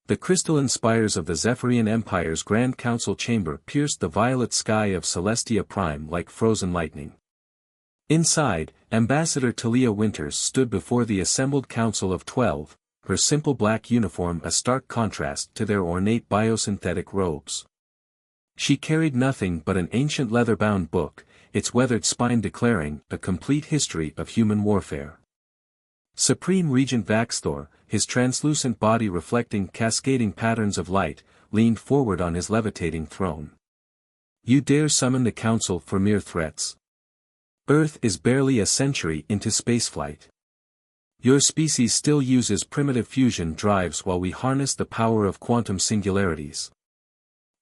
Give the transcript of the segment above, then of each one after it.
The crystalline spires of the Zephyrian Empire's Grand Council chamber pierced the violet sky of Celestia Prime like frozen lightning. Inside, Ambassador Talia Winters stood before the assembled Council of 12, her simple black uniform a stark contrast to their ornate biosynthetic robes. She carried nothing but an ancient leather-bound book, its weathered spine declaring a complete history of human warfare. Supreme Regent Vaxthor, his translucent body reflecting cascading patterns of light, leaned forward on his levitating throne. You dare summon the Council for mere threats? Earth is barely a century into spaceflight. Your species still uses primitive fusion drives while we harness the power of quantum singularities.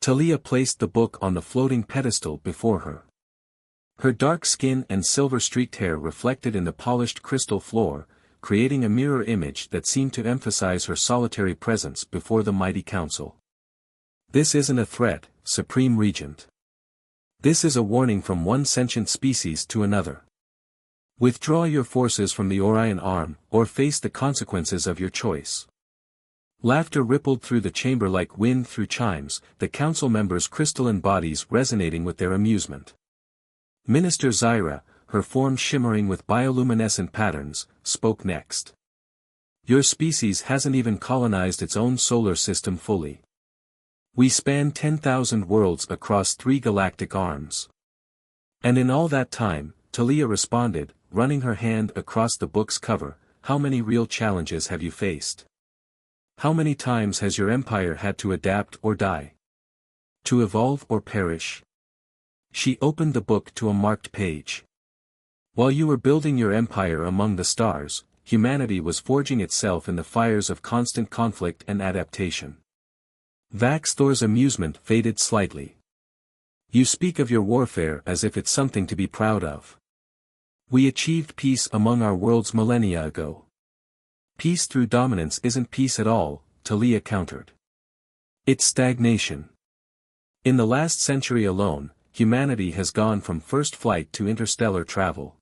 Talia placed the book on the floating pedestal before her. Her dark skin and silver-streaked hair reflected in the polished crystal floor, creating a mirror image that seemed to emphasize her solitary presence before the mighty council. This isn't a threat, Supreme Regent. This is a warning from one sentient species to another. Withdraw your forces from the Orion Arm, or face the consequences of your choice. Laughter rippled through the chamber like wind through chimes, the council members' crystalline bodies resonating with their amusement. Minister Zyra, her form shimmering with bioluminescent patterns, spoke next. Your species hasn't even colonized its own solar system fully. We span 10,000 worlds across 3 galactic arms. And in all that time, Talia responded, running her hand across the book's cover, how many real challenges have you faced? How many times has your empire had to adapt or die? To evolve or perish? She opened the book to a marked page. While you were building your empire among the stars, humanity was forging itself in the fires of constant conflict and adaptation. Vaxthor's amusement faded slightly. You speak of your warfare as if it's something to be proud of. We achieved peace among our worlds millennia ago. Peace through dominance isn't peace at all, Talia countered. It's stagnation. In the last century alone, humanity has gone from first flight to interstellar travel.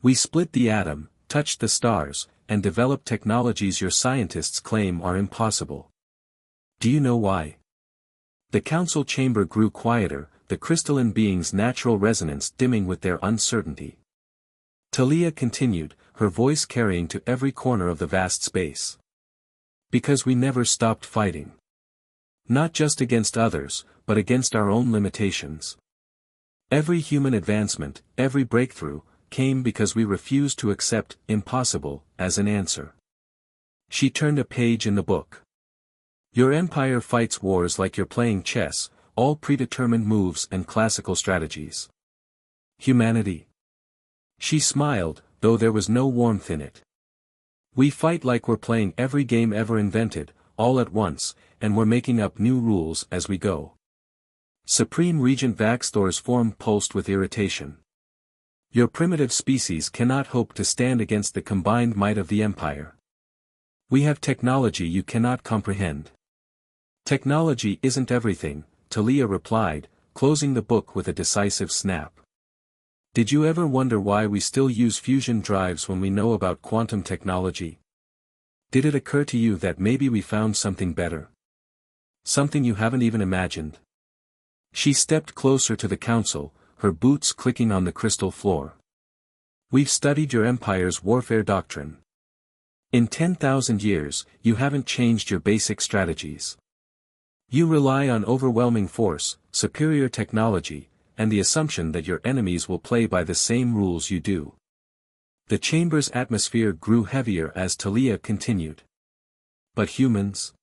We split the atom, touched the stars, and developed technologies your scientists claim are impossible. Do you know why? The council chamber grew quieter, the crystalline being's natural resonance dimming with their uncertainty. Talia continued, her voice carrying to every corner of the vast space. Because we never stopped fighting. Not just against others, but against our own limitations. Every human advancement, every breakthrough, came because we refused to accept impossible as an answer. She turned a page in the book. Your empire fights wars like you're playing chess, all predetermined moves and classical strategies. Humanity. She smiled, though there was no warmth in it. We fight like we're playing every game ever invented, all at once, and we're making up new rules as we go. Supreme Regent Vaxthor's form pulsed with irritation. Your primitive species cannot hope to stand against the combined might of the Empire. We have technology you cannot comprehend. Technology isn't everything, Talia replied, closing the book with a decisive snap. Did you ever wonder why we still use fusion drives when we know about quantum technology? Did it occur to you that maybe we found something better? Something you haven't even imagined? She stepped closer to the council, her boots clicking on the crystal floor. We've studied your empire's warfare doctrine. In 10,000 years, you haven't changed your basic strategies. You rely on overwhelming force, superior technology, and the assumption that your enemies will play by the same rules you do. The chamber's atmosphere grew heavier as Talia continued. But humans?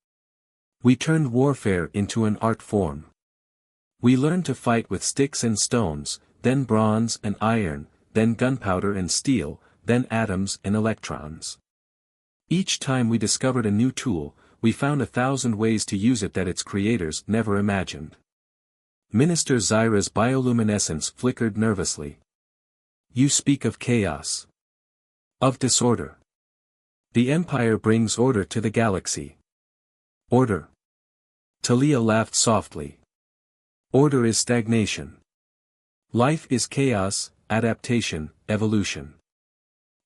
We turned warfare into an art form. We learned to fight with sticks and stones, then bronze and iron, then gunpowder and steel, then atoms and electrons. Each time we discovered a new tool, we found 1,000 ways to use it that its creators never imagined. Minister Zyra's bioluminescence flickered nervously. You speak of chaos. Of disorder. The Empire brings order to the galaxy. Order. Talia laughed softly. Order is stagnation. Life is chaos, adaptation, evolution.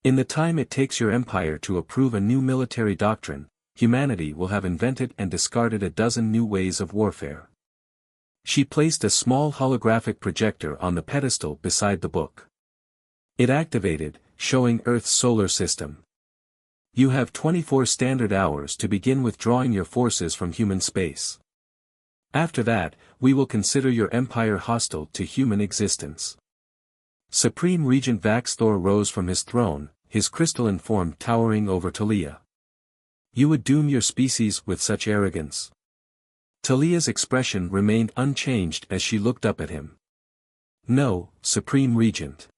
In the time it takes your empire to approve a new military doctrine, humanity will have invented and discarded a dozen new ways of warfare. She placed a small holographic projector on the pedestal beside the book. It activated, showing Earth's solar system. You have 24 standard hours to begin withdrawing your forces from human space. After that, we will consider your empire hostile to human existence. Supreme Regent Vaxthor rose from his throne, his crystalline form towering over Talia. You would doom your species with such arrogance? Talia's expression remained unchanged as she looked up at him. No, Supreme Regent.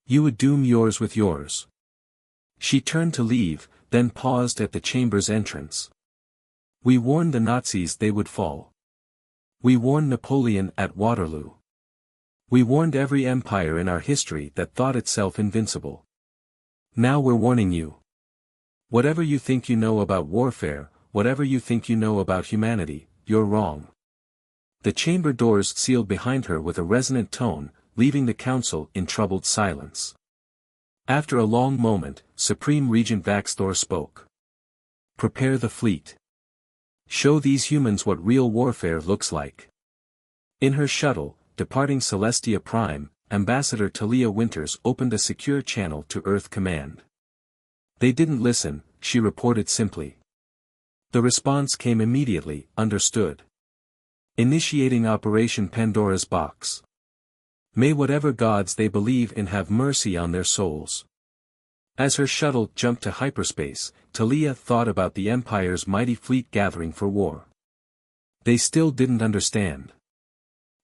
You would doom yours with yours. She turned to leave, then paused at the chamber's entrance. We warned the Nazis they would fall. We warned Napoleon at Waterloo. We warned every empire in our history that thought itself invincible. Now we're warning you. Whatever you think you know about warfare, whatever you think you know about humanity, you're wrong. The chamber doors sealed behind her with a resonant tone, leaving the council in troubled silence. After a long moment, Supreme Regent Vaxthor spoke. Prepare the fleet. Show these humans what real warfare looks like. In her shuttle, departing Celestia Prime, Ambassador Talia Winters opened a secure channel to Earth Command. They didn't listen, she reported simply. The response came immediately, understood. Initiating Operation Pandora's Box. May whatever gods they believe in have mercy on their souls. As her shuttle jumped to hyperspace, Talia thought about the Empire's mighty fleet gathering for war. They still didn't understand.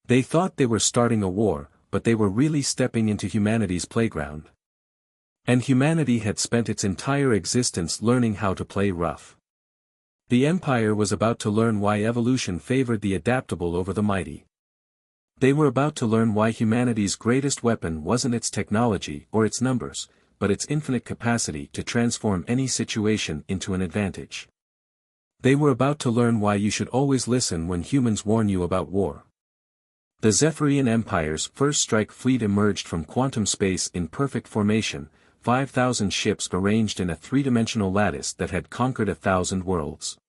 They thought they were starting a war, but they were really stepping into humanity's playground. And humanity had spent its entire existence learning how to play rough. The Empire was about to learn why evolution favored the adaptable over the mighty. They were about to learn why humanity's greatest weapon wasn't its technology or its numbers, but its infinite capacity to transform any situation into an advantage. They were about to learn why you should always listen when humans warn you about war. The Zephyrian Empire's first strike fleet emerged from quantum space in perfect formation, 5,000 ships arranged in a three-dimensional lattice that had conquered 1,000 worlds.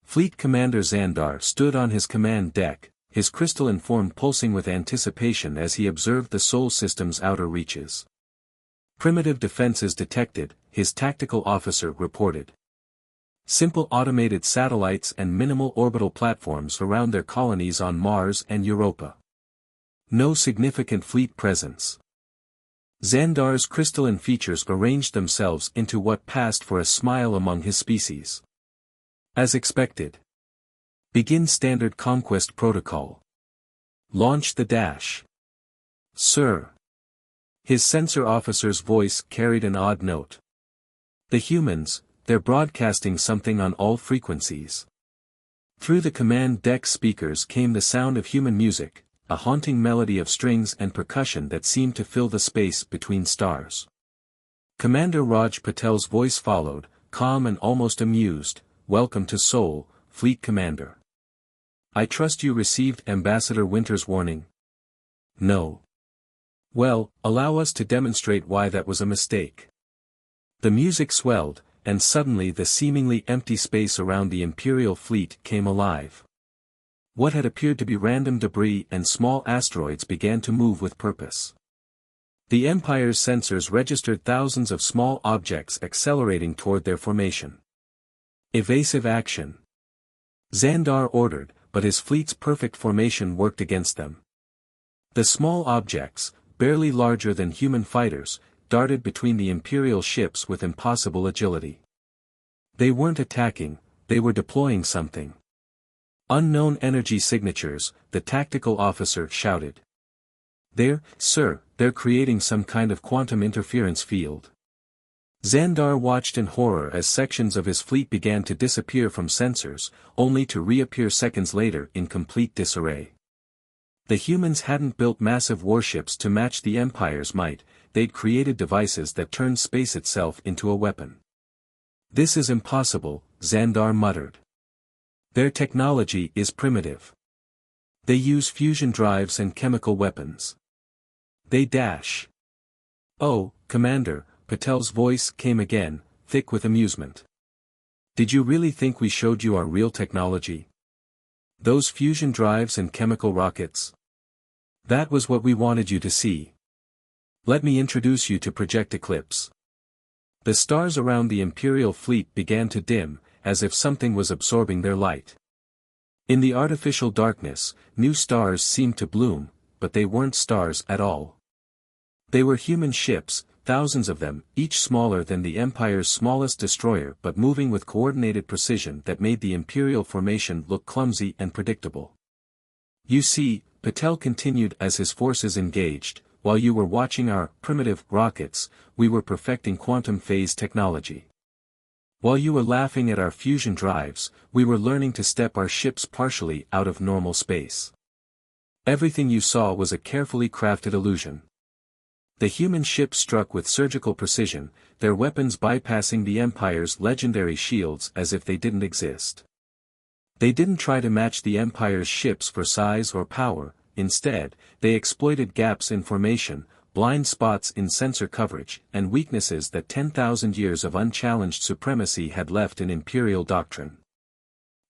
Fleet Commander Xandar stood on his command deck, his crystalline form pulsing with anticipation as he observed the Sol system's outer reaches. Primitive defenses detected, his tactical officer reported. Simple automated satellites and minimal orbital platforms surround their colonies on Mars and Europa. No significant fleet presence. Xandar's crystalline features arranged themselves into what passed for a smile among his species. As expected. Begin standard conquest protocol. Launch the dash. Sir. His sensor officer's voice carried an odd note. The humans, they're broadcasting something on all frequencies. Through the command deck speakers came the sound of human music, a haunting melody of strings and percussion that seemed to fill the space between stars. Commander Raj Patel's voice followed, calm and almost amused. Welcome to Sol, Fleet Commander. I trust you received Ambassador Winter's warning? No. Well, allow us to demonstrate why that was a mistake. The music swelled, and suddenly the seemingly empty space around the Imperial fleet came alive. What had appeared to be random debris and small asteroids began to move with purpose. The Empire's sensors registered thousands of small objects accelerating toward their formation. Evasive action. Xandar ordered, but his fleet's perfect formation worked against them. The small objects, barely larger than human fighters, darted between the Imperial ships with impossible agility. They weren't attacking, they were deploying something. Unknown energy signatures, the tactical officer shouted. Sir, they're creating some kind of quantum interference field. Xandar watched in horror as sections of his fleet began to disappear from sensors, only to reappear seconds later in complete disarray. The humans hadn't built massive warships to match the Empire's might, they'd created devices that turned space itself into a weapon. This is impossible, Xandar muttered. Their technology is primitive. They use fusion drives and chemical weapons. They dash. Oh, Commander, Patel's voice came again, thick with amusement. Did you really think we showed you our real technology? Those fusion drives and chemical rockets? That was what we wanted you to see. Let me introduce you to Project Eclipse. The stars around the Imperial fleet began to dim, as if something was absorbing their light. In the artificial darkness, new stars seemed to bloom, but they weren't stars at all. They were human ships, thousands of them, each smaller than the Empire's smallest destroyer but moving with coordinated precision that made the Imperial formation look clumsy and predictable. You see, Patel continued as his forces engaged, while you were watching our primitive rockets, we were perfecting quantum phase technology. While you were laughing at our fusion drives, we were learning to step our ships partially out of normal space. Everything you saw was a carefully crafted illusion. The human ships struck with surgical precision, their weapons bypassing the Empire's legendary shields as if they didn't exist. They didn't try to match the Empire's ships for size or power, instead, they exploited gaps in formation, blind spots in sensor coverage, and weaknesses that 10,000 years of unchallenged supremacy had left in Imperial doctrine.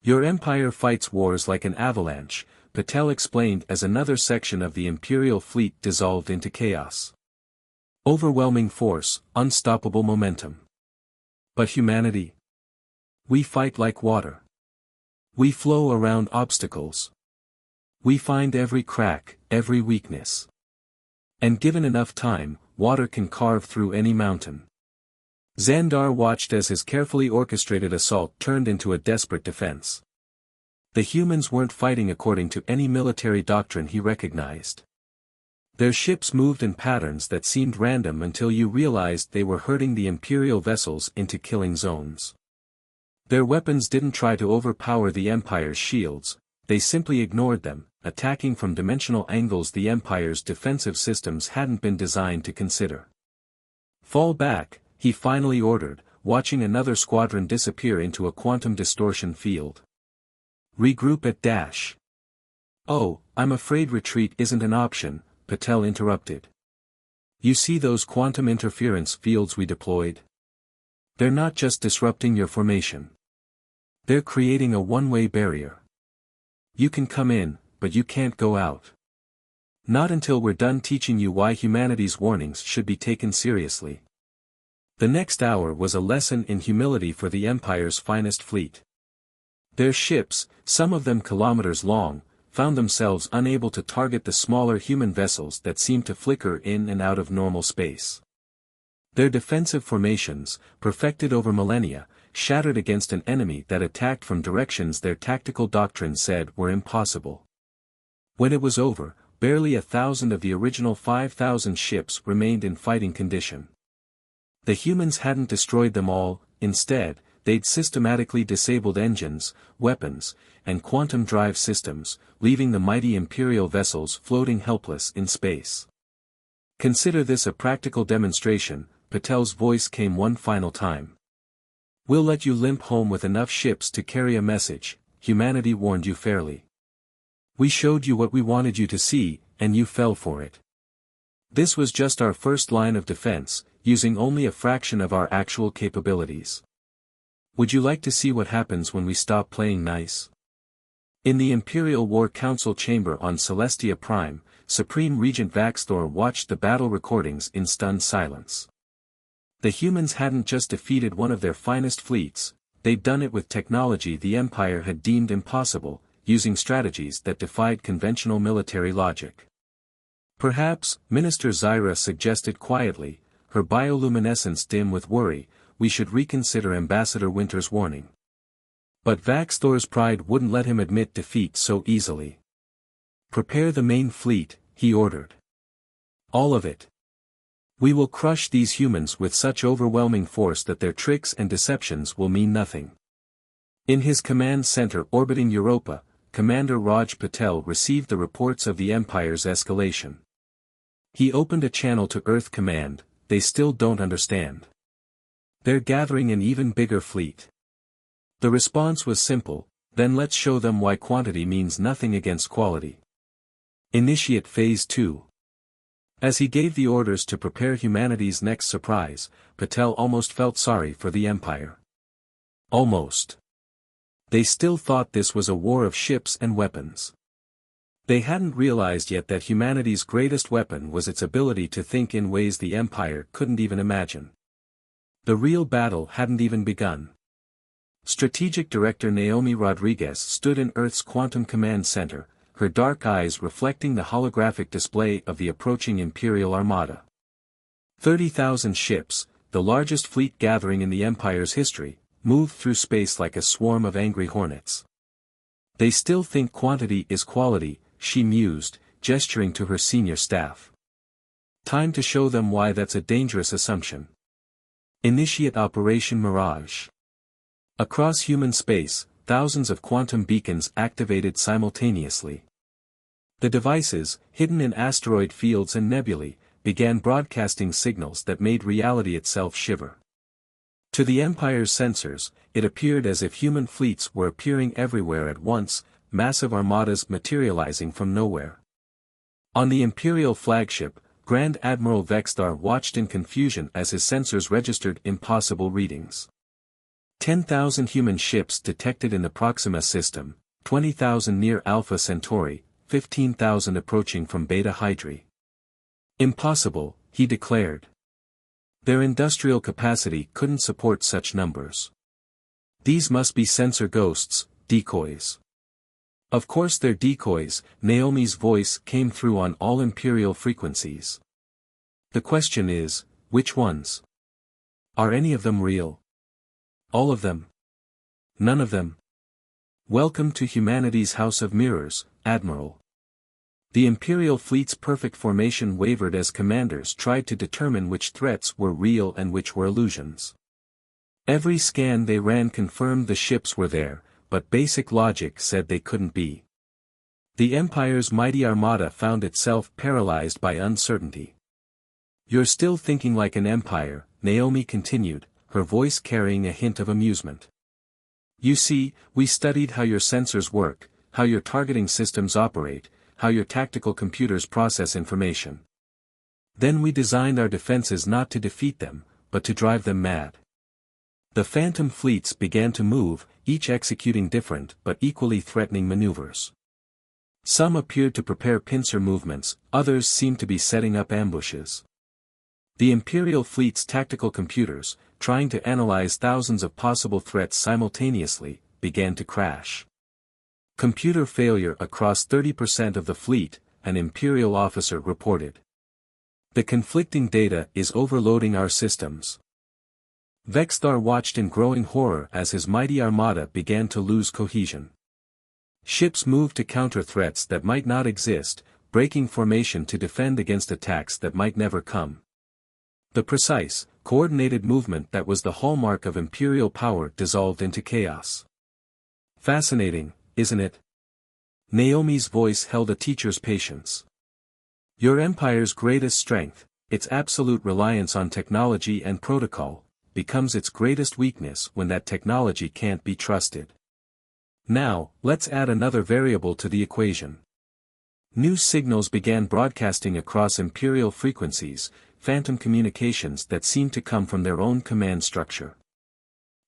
Your Empire fights wars like an avalanche, Patel explained as another section of the Imperial fleet dissolved into chaos. Overwhelming force, unstoppable momentum. But humanity? We fight like water. We flow around obstacles. We find every crack, every weakness. And given enough time, water can carve through any mountain. Xandar watched as his carefully orchestrated assault turned into a desperate defense. The humans weren't fighting according to any military doctrine he recognized. Their ships moved in patterns that seemed random until you realized they were herding the Imperial vessels into killing zones. Their weapons didn't try to overpower the Empire's shields, they simply ignored them, attacking from dimensional angles the Empire's defensive systems hadn't been designed to consider. Fall back, he finally ordered, watching another squadron disappear into a quantum distortion field. Regroup at dash. Oh, I'm afraid retreat isn't an option, Patel interrupted. You see those quantum interference fields we deployed? They're not just disrupting your formation. They're creating a one-way barrier. You can come in, but you can't go out. Not until we're done teaching you why humanity's warnings should be taken seriously. The next hour was a lesson in humility for the Empire's finest fleet. Their ships, some of them kilometers long, found themselves unable to target the smaller human vessels that seemed to flicker in and out of normal space. Their defensive formations, perfected over millennia, shattered against an enemy that attacked from directions their tactical doctrine said were impossible. When it was over, barely 1,000 of the original 5,000 ships remained in fighting condition. The humans hadn't destroyed them all, instead, they'd systematically disabled engines, weapons, and quantum drive systems, leaving the mighty Imperial vessels floating helpless in space. Consider this a practical demonstration, Patel's voice came one final time. We'll let you limp home with enough ships to carry a message, humanity warned you fairly. We showed you what we wanted you to see, and you fell for it. This was just our first line of defense, using only a fraction of our actual capabilities. Would you like to see what happens when we stop playing nice? In the Imperial War Council chamber on Celestia Prime, Supreme Regent Vaxthor watched the battle recordings in stunned silence. The humans hadn't just defeated one of their finest fleets, they'd done it with technology the Empire had deemed impossible, using strategies that defied conventional military logic. Perhaps, Minister Zyra suggested quietly, her bioluminescence dim with worry, we should reconsider Ambassador Winter's warning. But Vaxthor's pride wouldn't let him admit defeat so easily. Prepare the main fleet, he ordered. All of it. We will crush these humans with such overwhelming force that their tricks and deceptions will mean nothing. In his command center orbiting Europa, Commander Raj Patel received the reports of the Empire's escalation. He opened a channel to Earth Command, they still don't understand. They're gathering an even bigger fleet. The response was simple, then let's show them why quantity means nothing against quality. Initiate Phase 2. As he gave the orders to prepare humanity's next surprise, Patel almost felt sorry for the Empire. Almost. They still thought this was a war of ships and weapons. They hadn't realized yet that humanity's greatest weapon was its ability to think in ways the Empire couldn't even imagine. The real battle hadn't even begun. Strategic Director Naomi Rodriguez stood in Earth's Quantum Command Center, her dark eyes reflecting the holographic display of the approaching Imperial Armada. 30,000 ships, the largest fleet gathering in the Empire's history, moved through space like a swarm of angry hornets. They still think quantity is quality, she mused, gesturing to her senior staff. Time to show them why that's a dangerous assumption. Initiate Operation Mirage. Across human space, thousands of quantum beacons activated simultaneously. The devices, hidden in asteroid fields and nebulae, began broadcasting signals that made reality itself shiver. To the Empire's sensors, it appeared as if human fleets were appearing everywhere at once, massive armadas materializing from nowhere. On the Imperial flagship, Grand Admiral Vextar watched in confusion as his sensors registered impossible readings. 10,000 human ships detected in the Proxima system, 20,000 near Alpha Centauri, 15,000 approaching from Beta Hydrae. Impossible, he declared. Their industrial capacity couldn't support such numbers. These must be sensor ghosts, decoys. Of course they're decoys, Naomi's voice came through on all Imperial frequencies. The question is, which ones? Are any of them real? All of them? None of them? Welcome to humanity's House of Mirrors, Admiral. The Imperial fleet's perfect formation wavered as commanders tried to determine which threats were real and which were illusions. Every scan they ran confirmed the ships were there, but basic logic said they couldn't be. The Empire's mighty armada found itself paralyzed by uncertainty. You're still thinking like an empire, Naomi continued, her voice carrying a hint of amusement. You see, we studied how your sensors work, how your targeting systems operate, how your tactical computers process information. Then we designed our defenses not to defeat them, but to drive them mad. The phantom fleets began to move, each executing different but equally threatening maneuvers. Some appeared to prepare pincer movements, others seemed to be setting up ambushes. The Imperial fleet's tactical computers, trying to analyze thousands of possible threats simultaneously, began to crash. Computer failure across 30% of the fleet, an Imperial officer reported. The conflicting data is overloading our systems. Vextar watched in growing horror as his mighty armada began to lose cohesion. Ships moved to counter threats that might not exist, breaking formation to defend against attacks that might never come. The precise, coordinated movement that was the hallmark of Imperial power dissolved into chaos. Fascinating, isn't it? Naomi's voice held a teacher's patience. Your empire's greatest strength, its absolute reliance on technology and protocol, becomes its greatest weakness when that technology can't be trusted. Now, let's add another variable to the equation. New signals began broadcasting across Imperial frequencies, phantom communications that seemed to come from their own command structure.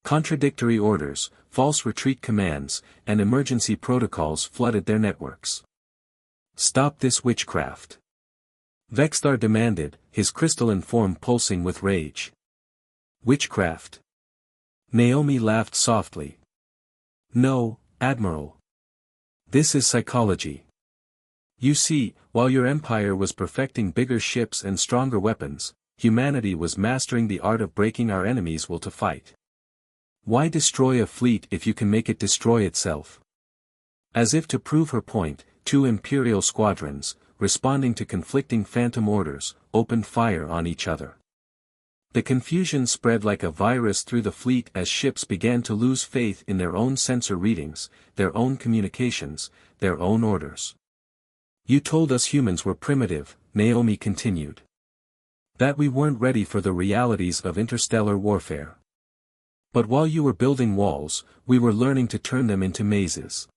Contradictory orders, false retreat commands, and emergency protocols flooded their networks. Stop this witchcraft. Vextar demanded, his crystalline form pulsing with rage. Witchcraft? Naomi laughed softly. No, Admiral. This is psychology. You see, while your empire was perfecting bigger ships and stronger weapons, humanity was mastering the art of breaking our enemies' will to fight. Why destroy a fleet if you can make it destroy itself? As if to prove her point, two Imperial squadrons, responding to conflicting phantom orders, opened fire on each other. The confusion spread like a virus through the fleet as ships began to lose faith in their own sensor readings, their own communications, their own orders. You told us humans were primitive, Naomi continued. That we weren't ready for the realities of interstellar warfare. But while you were building walls, we were learning to turn them into mazes.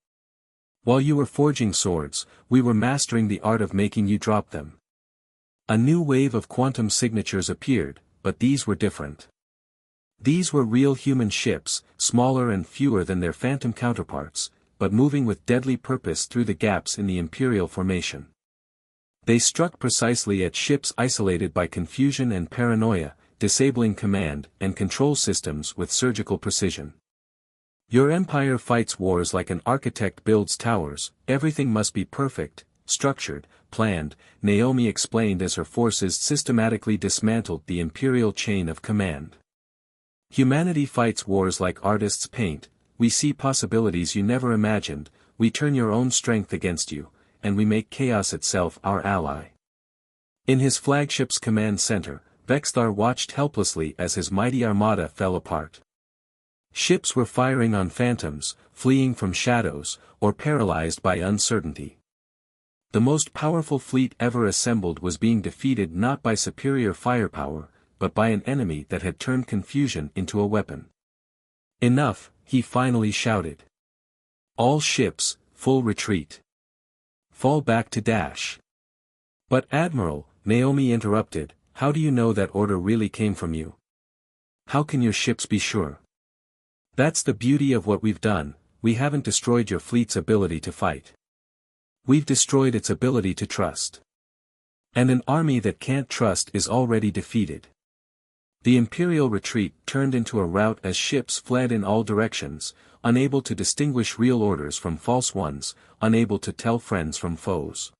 While you were forging swords, we were mastering the art of making you drop them. A new wave of quantum signatures appeared, but these were different. These were real human ships, smaller and fewer than their phantom counterparts, but moving with deadly purpose through the gaps in the Imperial formation. They struck precisely at ships isolated by confusion and paranoia, disabling command and control systems with surgical precision. Your empire fights wars like an architect builds towers, everything must be perfect, structured, planned, Naomi explained as her forces systematically dismantled the Imperial chain of command. Humanity fights wars like artists paint, we see possibilities you never imagined, we turn your own strength against you, and we make chaos itself our ally. In his flagship's command center, Vexthar watched helplessly as his mighty armada fell apart. Ships were firing on phantoms, fleeing from shadows, or paralyzed by uncertainty. The most powerful fleet ever assembled was being defeated not by superior firepower, but by an enemy that had turned confusion into a weapon. Enough, he finally shouted. All ships, full retreat. Fall back to dash. But Admiral, Naomi interrupted, how do you know that order really came from you? How can your ships be sure? That's the beauty of what we've done, we haven't destroyed your fleet's ability to fight. We've destroyed its ability to trust. And an army that can't trust is already defeated. The Imperial retreat turned into a rout as ships fled in all directions, unable to distinguish real orders from false ones, unable to tell friends from foes.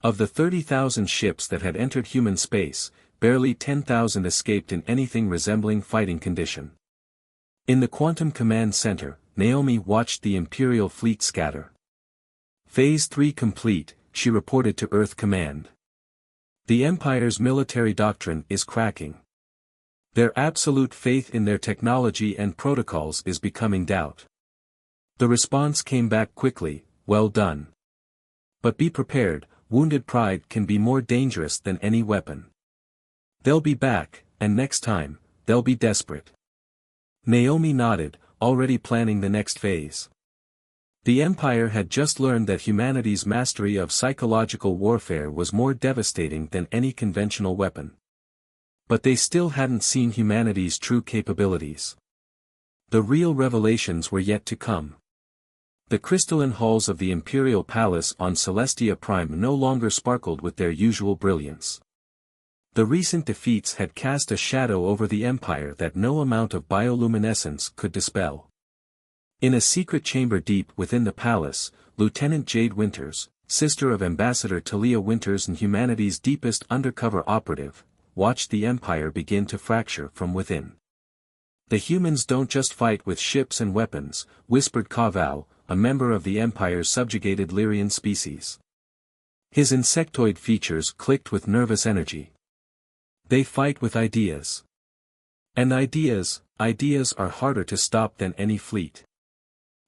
Of the 30,000 ships that had entered human space, barely 10,000 escaped in anything resembling fighting condition. In the Quantum Command Center, Naomi watched the Imperial fleet scatter. Phase 3 complete, she reported to Earth Command. The Empire's military doctrine is cracking. Their absolute faith in their technology and protocols is becoming doubt. The response came back quickly, well done. But be prepared, wounded pride can be more dangerous than any weapon. They'll be back, and next time, they'll be desperate. Naomi nodded, already planning the next phase. The Empire had just learned that humanity's mastery of psychological warfare was more devastating than any conventional weapon. But they still hadn't seen humanity's true capabilities. The real revelations were yet to come. The crystalline halls of the Imperial Palace on Celestia Prime no longer sparkled with their usual brilliance. The recent defeats had cast a shadow over the Empire that no amount of bioluminescence could dispel. In a secret chamber deep within the palace, Lieutenant Jade Winters, sister of Ambassador Talia Winters and humanity's deepest undercover operative, watched the Empire begin to fracture from within. The humans don't just fight with ships and weapons, whispered Kavau, a member of the Empire's subjugated Lyrian species. His insectoid features clicked with nervous energy. They fight with ideas. And ideas are harder to stop than any fleet.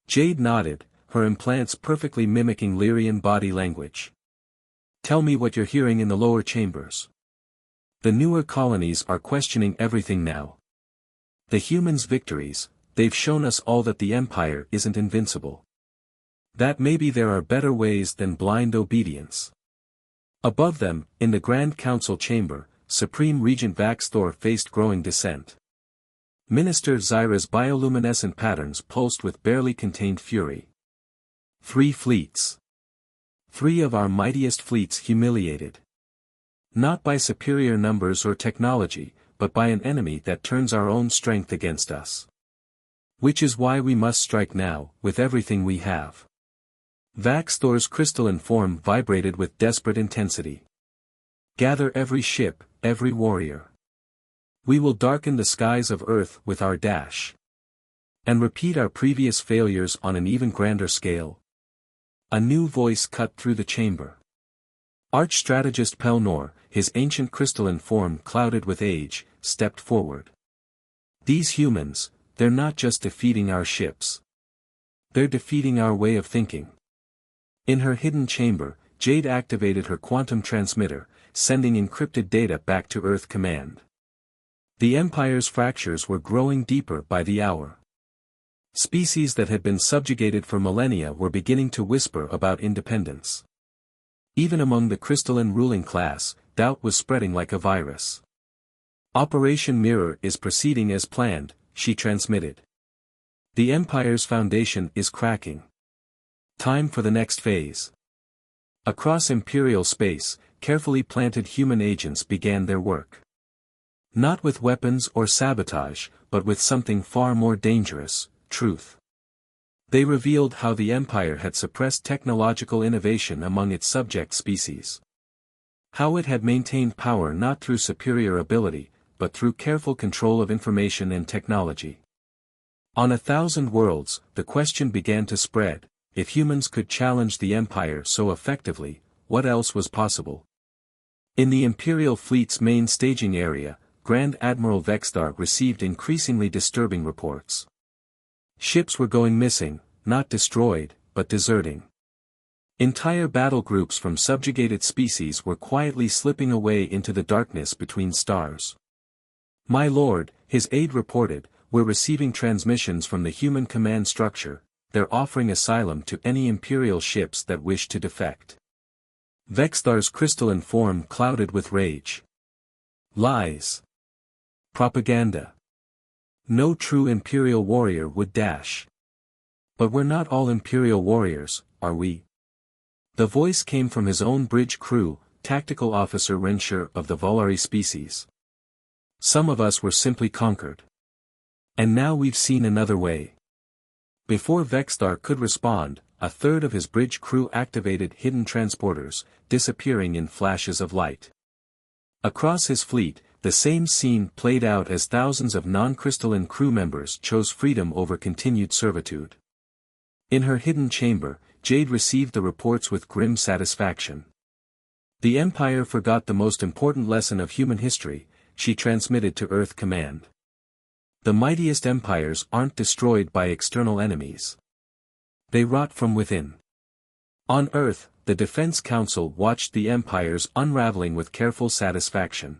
Jade nodded, her implants perfectly mimicking Lyrian body language. Tell me what you're hearing in the lower chambers. The newer colonies are questioning everything now. The humans' victories, they've shown us all that the Empire isn't invincible. That maybe there are better ways than blind obedience. Above them, in the Grand Council chamber, Supreme Regent Vaxthor faced growing dissent. Minister Zyra's bioluminescent patterns pulsed with barely contained fury. 3 fleets. 3 of our mightiest fleets humiliated. Not by superior numbers or technology, but by an enemy that turns our own strength against us. Which is why we must strike now, with everything we have. Vaxthor's crystalline form vibrated with desperate intensity. Gather every ship, every warrior. We will darken the skies of Earth with our dash. And repeat our previous failures on an even grander scale. A new voice cut through the chamber. Arch-strategist Pelnor, his ancient crystalline form clouded with age, stepped forward. These humans, they're not just defeating our ships. They're defeating our way of thinking. In her hidden chamber, Jade activated her quantum transmitter, sending encrypted data back to Earth Command. The Empire's fractures were growing deeper by the hour. Species that had been subjugated for millennia were beginning to whisper about independence. Even among the crystalline ruling class, doubt was spreading like a virus. Operation Mirror is proceeding as planned, she transmitted. The Empire's foundation is cracking. Time for the next phase. Across Imperial space, carefully planted human agents began their work. Not with weapons or sabotage, but with something far more dangerous, truth. They revealed how the Empire had suppressed technological innovation among its subject species. How it had maintained power not through superior ability, but through careful control of information and technology. On 1,000 worlds, the question began to spread: if humans could challenge the Empire so effectively, what else was possible? In the Imperial fleet's main staging area, Grand Admiral Vextar received increasingly disturbing reports. Ships were going missing, not destroyed, but deserting. Entire battle groups from subjugated species were quietly slipping away into the darkness between stars. "My lord," his aide reported, "we're receiving transmissions from the human command structure. They're offering asylum to any Imperial ships that wish to defect." Vextar's crystalline form clouded with rage. Lies. Propaganda. No true Imperial warrior would dash. "But we're not all Imperial warriors, are we?" The voice came from his own bridge crew, Tactical Officer Rensher of the Volari species. "Some of us were simply conquered. And now we've seen another way." Before Vextar could respond, a third of his bridge crew activated hidden transporters, disappearing in flashes of light. Across his fleet, the same scene played out as thousands of non-crystalline crew members chose freedom over continued servitude. In her hidden chamber, Jade received the reports with grim satisfaction. The Empire forgot the most important lesson of human history, she transmitted to Earth Command. The mightiest empires aren't destroyed by external enemies. They rot from within. On Earth, the Defense Council watched the empires unraveling with careful satisfaction.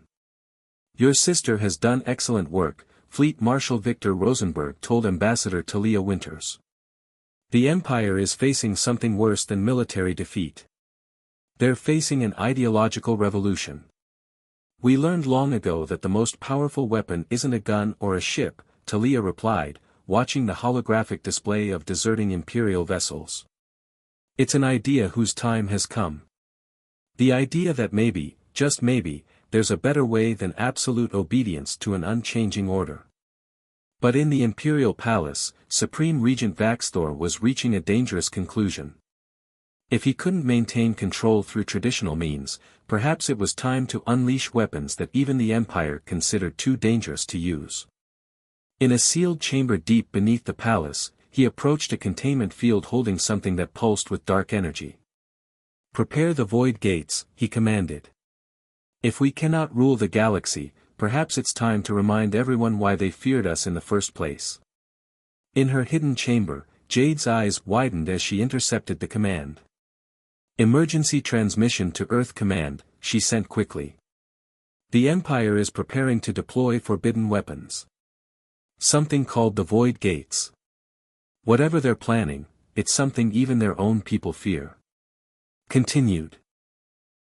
"Your sister has done excellent work," Fleet Marshal Victor Rosenberg told Ambassador Talia Winters. "The Empire is facing something worse than military defeat. They're facing an ideological revolution. We learned long ago that the most powerful weapon isn't a gun or a ship," Talia replied, watching the holographic display of deserting Imperial vessels. "It's an idea whose time has come. The idea that maybe, just maybe, there's a better way than absolute obedience to an unchanging order." But in the Imperial Palace, Supreme Regent Vaxthor was reaching a dangerous conclusion. If he couldn't maintain control through traditional means, perhaps it was time to unleash weapons that even the Empire considered too dangerous to use. In a sealed chamber deep beneath the palace, he approached a containment field holding something that pulsed with dark energy. "Prepare the void gates," he commanded. "If we cannot rule the galaxy, perhaps it's time to remind everyone why they feared us in the first place." In her hidden chamber, Jade's eyes widened as she intercepted the command. "Emergency transmission to Earth Command," she sent quickly. "The Empire is preparing to deploy forbidden weapons. Something called the Void Gates. Whatever they're planning, it's something even their own people fear." Continued.